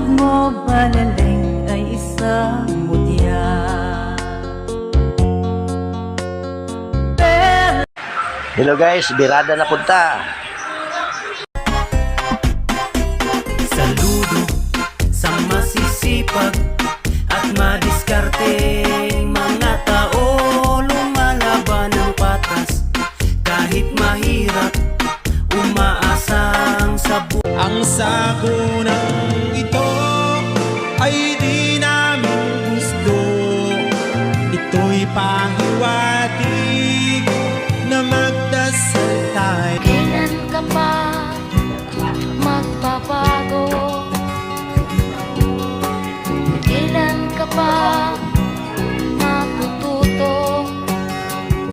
Sahod mo balaling ay isang mutya. Hello guys, birada na punta. Saludo sa masisipag at madiskarteng mga tao, lumalaban ng patas kahit mahirap, umaasang sa ang sagunang ito ay di namin gusto. Ito'y pahiwatig na magdasal tayo. Kailan ka pa magbabago? Kailan ka pa